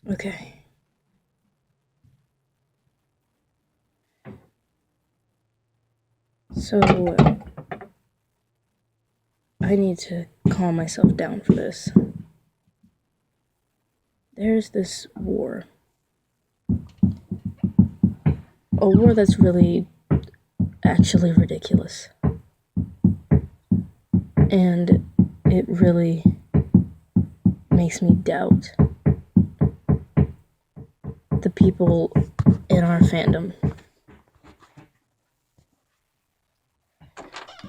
Okay. So, I need to calm myself down for this. There's this war. A war that's really actually ridiculous. And it really makes me doubt the people in our fandom.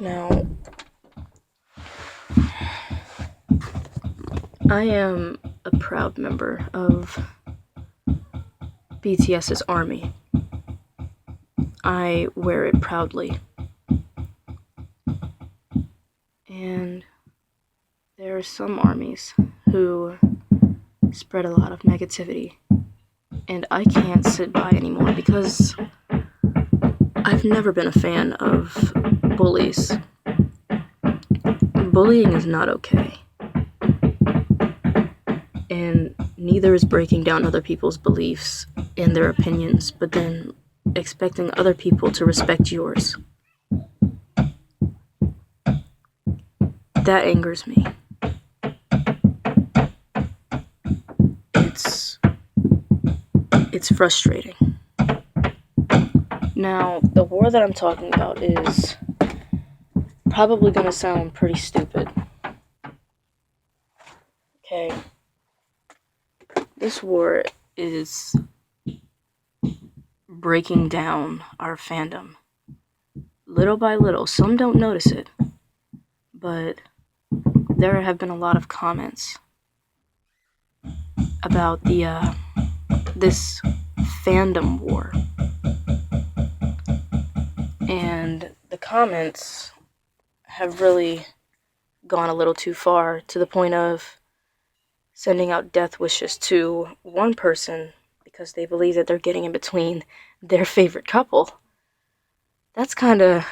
Now, I am a proud member of BTS's ARMY. I wear it proudly. And there are some armies who spread a lot of negativity. And I can't sit by anymore because I've never been a fan of bullies. Bullying is not okay. And neither is breaking down other people's beliefs and their opinions, but then expecting other people to respect yours. That angers me. It's frustrating. Now, the war that I'm talking about is probably going to sound pretty stupid. Okay. This war is breaking down our fandom. Little by little. Some don't notice it, but there have been a lot of comments about this fandom war. And the comments have really gone a little too far, to the point of sending out death wishes to one person because they believe that they're getting in between their favorite couple. That's it's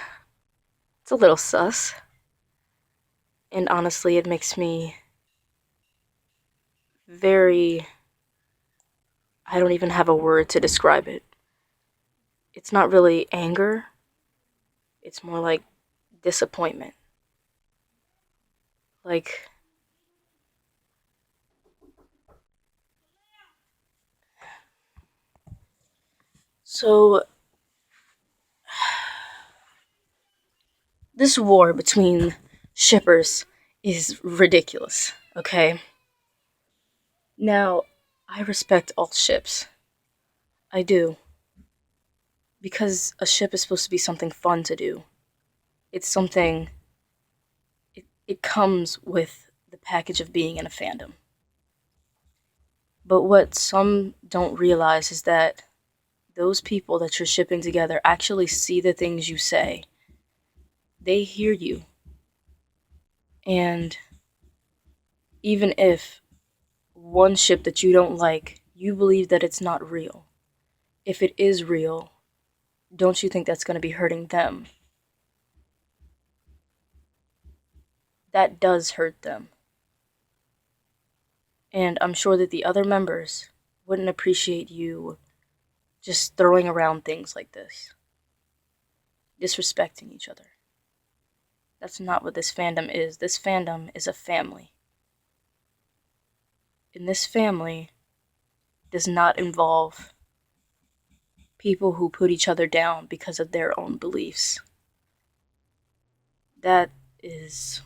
a little sus. And honestly, it makes me very... I don't even have a word to describe it. It's not really anger. It's more like disappointment. Like, so this war between shippers is ridiculous, okay? Now, I respect all ships. I do. Because a ship is supposed to be something fun to do. It's something... It comes with the package of being in a fandom. But what some don't realize is that those people that you're shipping together actually see the things you say. They hear you. And even if one ship that you don't like, you believe that it's not real. If it is real, don't you think that's going to be hurting them? That does hurt them. And I'm sure that the other members wouldn't appreciate you just throwing around things like this. Disrespecting each other. That's not what this fandom is. This fandom is a family. And this family does not involve people who put each other down because of their own beliefs. That is...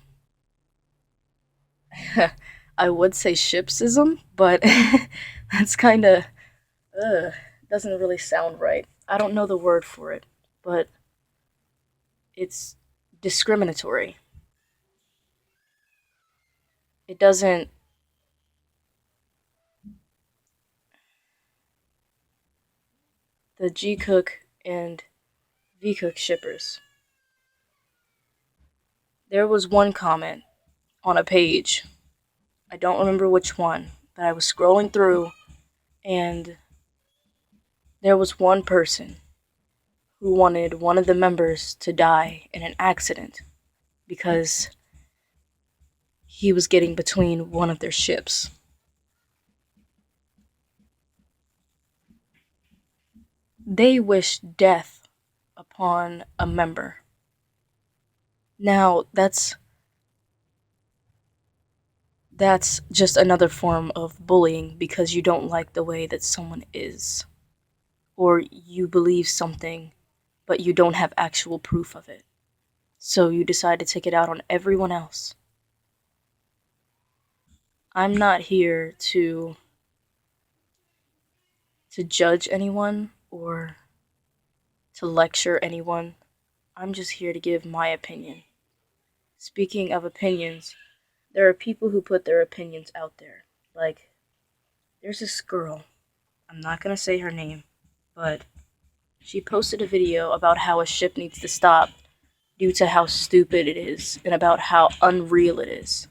I would say shipsism, but that's kind of... doesn't really sound right. I don't know the word for it, but it's discriminatory. It doesn't... The G Cook and V Cook shippers. There was one comment on a page. I don't remember which one, but I was scrolling through, and there was one person who wanted one of the members to die in an accident because he was getting between one of their ships. they wish death upon a member. Now, that's just another form of bullying because you don't like the way that someone is, or you believe something but you don't have actual proof of it. So you decide to take it out on everyone else. I'm not here to judge anyone or to lecture anyone. I'm just here to give my opinion. Speaking of opinions, there are people who put their opinions out there. Like, there's this girl, I'm not gonna say her name, but she posted a video about how a ship needs to stop due to how stupid it is and about how unreal it is.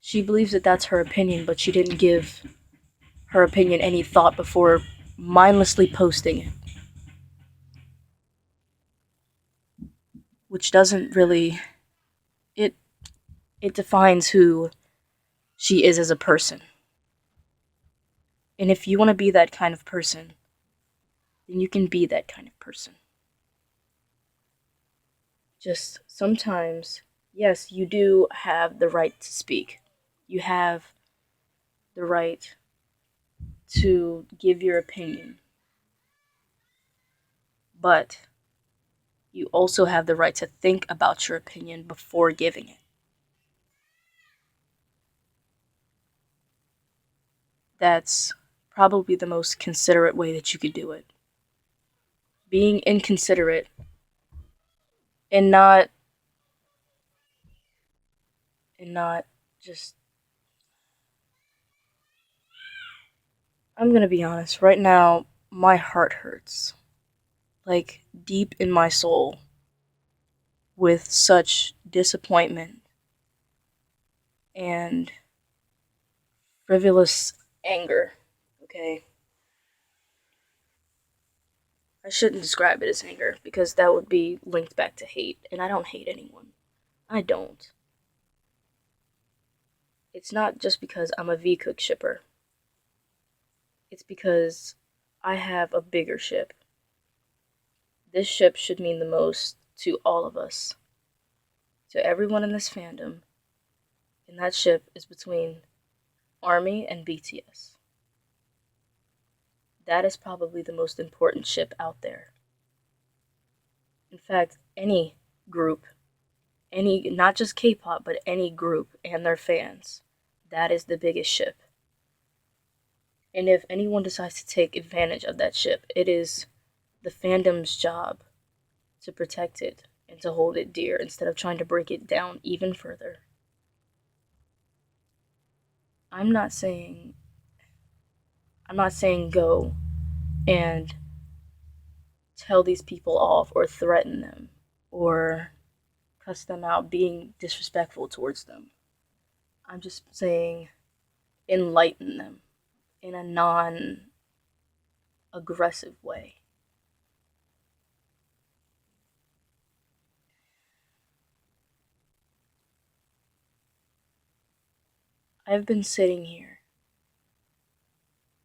She believes that that's her opinion, but she didn't give her opinion any thought before mindlessly posting it, which doesn't really it it defines who she is as a person. And if you want to be that kind of person, then you can be that kind of person. Just sometimes, yes, you do have the right to speak. You have the right to give your opinion. But you also have the right to think about your opinion before giving it. That's probably the most considerate way that you could do it. Being inconsiderate and not just, I'm gonna be honest, right now my heart hurts. Like deep in my soul with such disappointment and frivolous anger. Okay? I shouldn't describe it as anger because that would be linked back to hate, and I don't hate anyone. I don't. It's not just because I'm a V-Cook shipper. It's because I have a bigger ship. This ship should mean the most to all of us, to everyone in this fandom, and that ship is between ARMY and BTS. That is probably the most important ship out there. In fact, any group, not just K-pop, but any group and their fans, that is the biggest ship. And if anyone decides to take advantage of that ship, it is the fandom's job to protect it and to hold it dear instead of trying to break it down even further. I'm not saying go and tell these people off or threaten them or cuss them out being disrespectful towards them. I'm just saying enlighten them in a non aggressive way. I've been sitting here.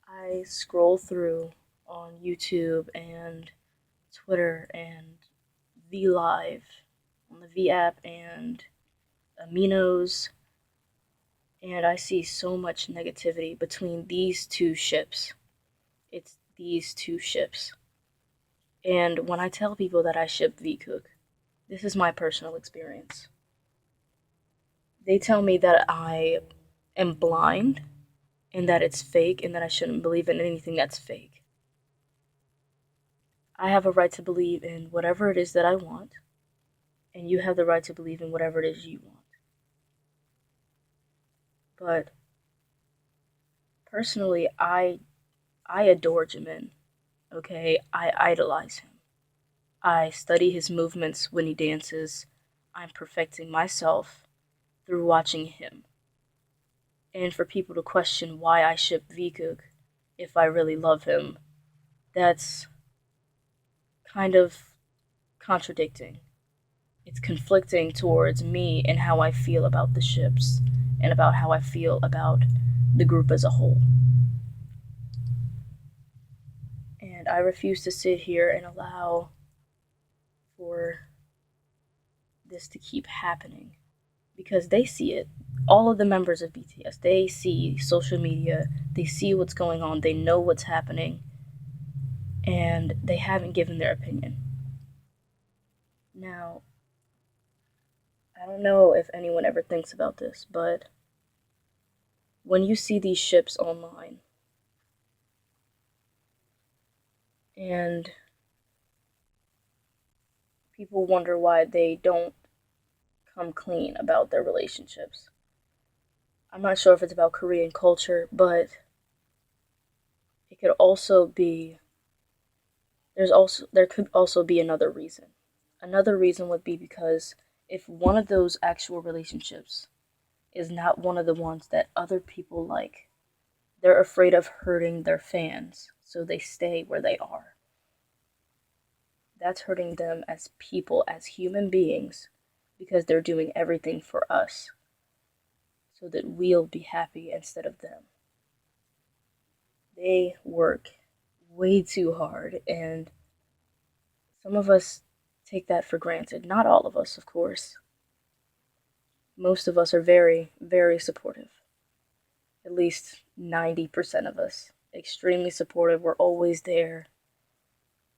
I scroll through on YouTube and Twitter and V Live on the V app and Aminos, and I see so much negativity between these two ships. It's these two ships. And when I tell people that I ship V-Cook, this is my personal experience. They tell me that I am blind and that it's fake and that I shouldn't believe in anything that's fake. I have a right to believe in whatever it is that I want, and you have the right to believe in whatever it is you want. But personally, I adore Jimin. Okay, I idolize him. I study his movements when he dances. I'm perfecting myself through watching him. And for people to question why I ship V-Cook if I really love him, that's kind of contradicting. It's conflicting towards me and how I feel about the ships and about how I feel about the group as a whole. And I refuse to sit here and allow for this to keep happening, because they see it. All of the members of BTS, they see social media, they see what's going on, they know what's happening, and they haven't given their opinion. Now, I don't know if anyone ever thinks about this, but when you see these ships online, and people wonder why they don't come clean about their relationships. I'm not sure if it's about Korean culture, but it could also be there could also be another reason. Another reason would be because if one of those actual relationships is not one of the ones that other people like, they're afraid of hurting their fans, so they stay where they are. That's hurting them as people, as human beings, because they're doing everything for us so that we'll be happy instead of them. They work way too hard, and some of us take that for granted. Not all of us, of course. Most of us are very, very supportive. At least 90% of us. Extremely supportive. We're always there.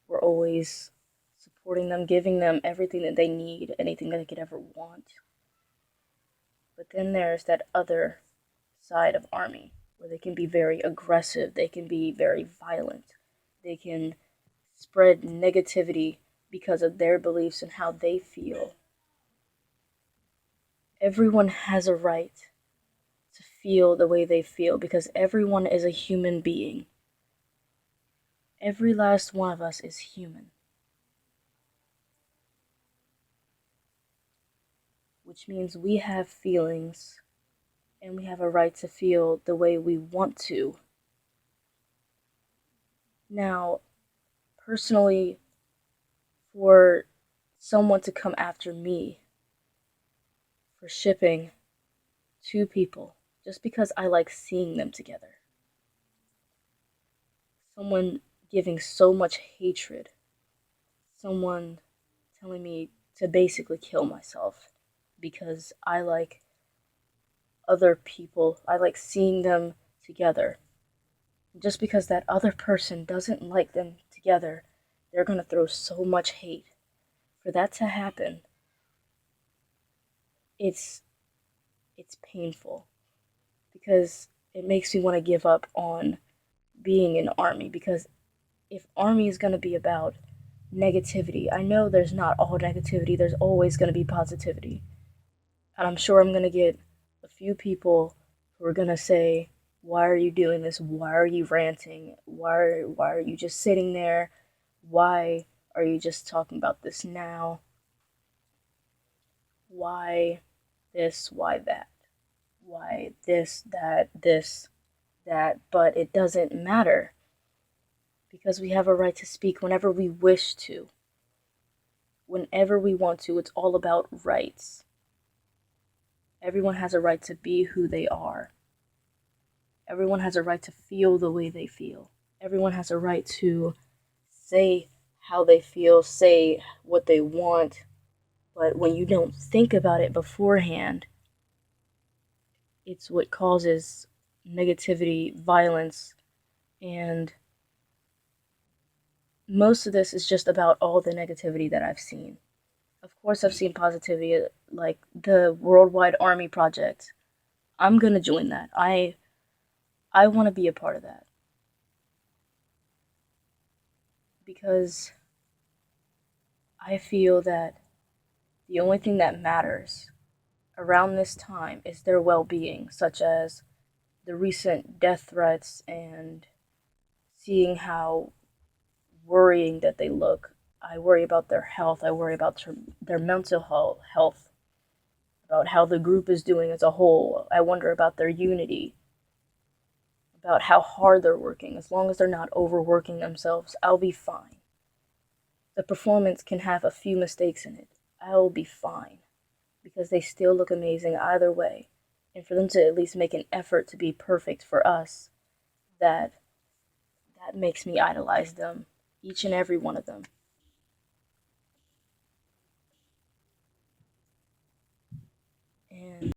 We're always supporting them, giving them everything that they need, anything that they could ever want. But then there's that other side of ARMY, where they can be very aggressive, they can be very violent, they can spread negativity because of their beliefs and how they feel. Everyone has a right to feel the way they feel, because everyone is a human being. Every last one of us is human. Which means we have feelings, and we have a right to feel the way we want to. Now, personally, for someone to come after me for shipping two people just because I like seeing them together, someone giving so much hatred, someone telling me to basically kill myself because I like other people, I like seeing them together. Just because that other person doesn't like them together, they're going to throw so much hate. For that to happen, it's painful, because it makes me want to give up on being in ARMY, because if ARMY is going to be about negativity, I know there's not all negativity, there's always going to be positivity. And I'm sure I'm going to get a few people who are going to say, why are you doing this? Why are you ranting? Why are you just sitting there? Why are you just talking about this now? Why this? Why that? Why this, that? But it doesn't matter, because we have a right to speak whenever we wish to. Whenever we want to. It's all about rights. Everyone has a right to be who they are. Everyone has a right to feel the way they feel. Everyone has a right to say how they feel, say what they want. But when you don't think about it beforehand, it's what causes negativity, violence, and most of this is just about all the negativity that I've seen. Of course, I've seen positivity, like the Worldwide Army Project. I'm gonna join that. I want to be a part of that, because I feel that the only thing that matters around this time is their well-being, such as the recent death threats and seeing how worrying that they look. I worry about their health. I worry about their mental health, about how the group is doing as a whole. I wonder about their unity, about how hard they're working. As long as they're not overworking themselves, I'll be fine. The performance can have a few mistakes in it. I'll be fine, because they still look amazing either way. And for them to at least make an effort to be perfect for us, that makes me idolize them. each and every one of them.